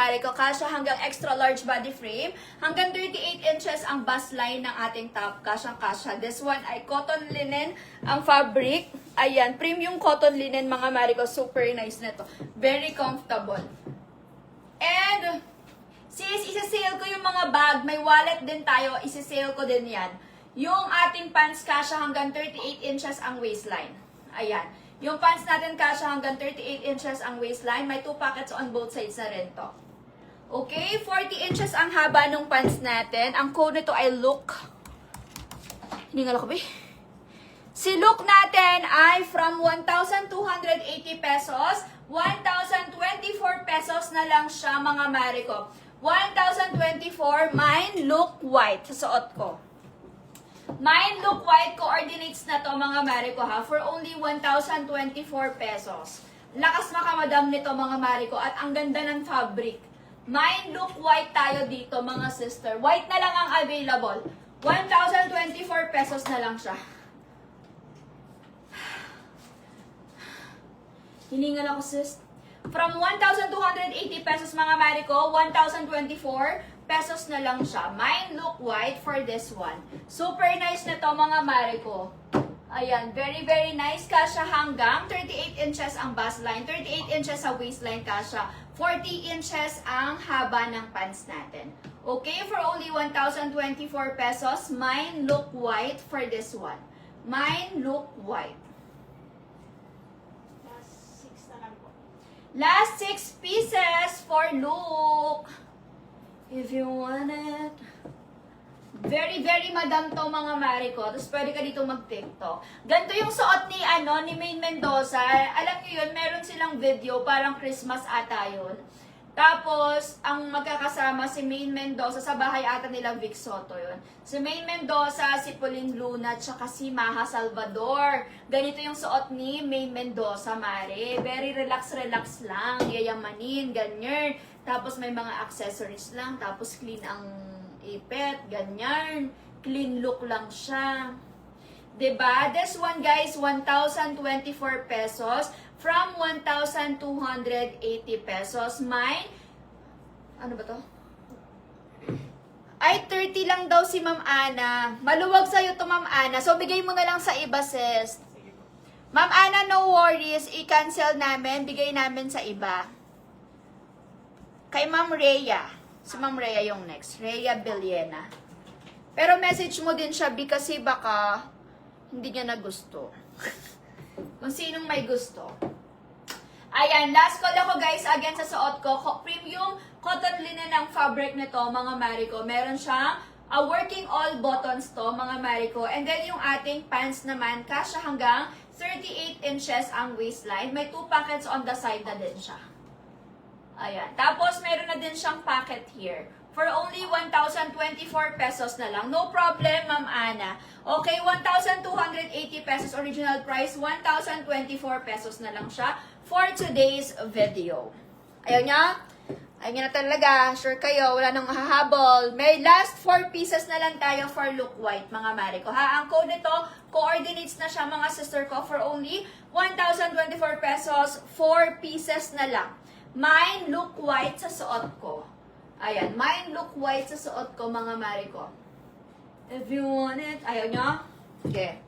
Mariko. Kasha hanggang extra large body frame. Hanggang 38 inches ang bust line ng ating top. Kasha. This one ay cotton linen ang fabric. Ayan, premium cotton linen mga Mariko. Super nice na to. Very comfortable. And, sis, isa-sale ko yung mga bag. May wallet din tayo. Isa-sale ko din yan. Yung ating pants kasha hanggang 38 inches ang waistline. Ayan. Yung pants natin kasha hanggang 38 inches ang waistline. May 2 pockets on both sides na rin to. Okay, 40 inches ang haba ng pants natin. Ang code nito ay look. Hiningal ako, be. Si look natin ay from 1,280 pesos, 1,024 pesos na lang siya mga Mariko. 1,024, mine look white sa suot ko. Mine look white coordinates na to mga Mariko ha, for only 1,024 pesos. Lakas makamadam nito mga Mariko at ang ganda ng fabric. Mine look white tayo dito mga sister. White na lang ang available. 1,024 pesos na lang siya. Hiningal ako sis. From 1,280 pesos mga Mariko, 1,024 pesos na lang siya. Mine look white for this one. Super nice na to mga Mariko. Ayan, very very nice. Kasha hanggang 38 inches ang bust line, 38 inches sa waistline kasha, 40 inches ang haba ng pants natin. Okay, for only 1,024 pesos, mine look white for this one. Mine look white. Last 6 pieces for look. If you want it. Very, very madam to mga Mariko. Tapos pwede ka dito mag-TikTok. Ganito yung suot ni Maine Mendoza. Alam niyo yun, meron silang video, parang Christmas ata yun. Tapos, ang magkakasama si Maine Mendoza, sa bahay ata nila Vic Soto yun. Si Maine Mendoza, si Pauline Luna, tsaka si Maha Salvador. Ganito yung suot ni Maine Mendoza, Mare. Very relax lang. Yayamanin, ganyan. Tapos may mga accessories lang. Tapos clean ang ipet, ganyan. Clean look lang siya. Diba? This one guys, 1,024 pesos. From 1,280 pesos. Mine, ano ba to? Ay, 30 lang daw si Ma'am Ana. Maluwag sa'yo to Ma'am Ana. So, bigay mo na lang sa iba, sis. Ma'am Ana, no worries. I-cancel namin. Bigay namin sa iba. Kay Ma'am Rhea. Si Ma'am Rhea yung next. Rhea Billena. Pero message mo din siya kasi baka hindi niya na gusto. Kung sinong may gusto. Ayan, last call ako guys again sa suot ko. Premium cotton linen ang fabric nito mga Mariko. Meron siyang working all buttons to mga Mariko. And then yung ating pants naman, kasya hanggang 38 inches ang waistline. May 2 pockets on the side na din siya. Ayan. Tapos, meron na din siyang pocket here. For only 1,024 pesos na lang. No problem, Ma'am Ana. Okay, 1,280 pesos original price. 1,024 pesos na lang siya for today's video. Ayaw niya? Ayaw niya na talaga. Sure kayo, wala nang hahabol. May last 4 pieces na lang tayo for look white, mga Mariko. Ha? Ang code nito, coordinates na siya, mga sister ko, for only 1,024 pesos. 4 pieces na lang. Mine look white sa suot ko. Ayan, mine look white sa suot ko, mga Mariko. If you want it, ayaw nyo? Okay.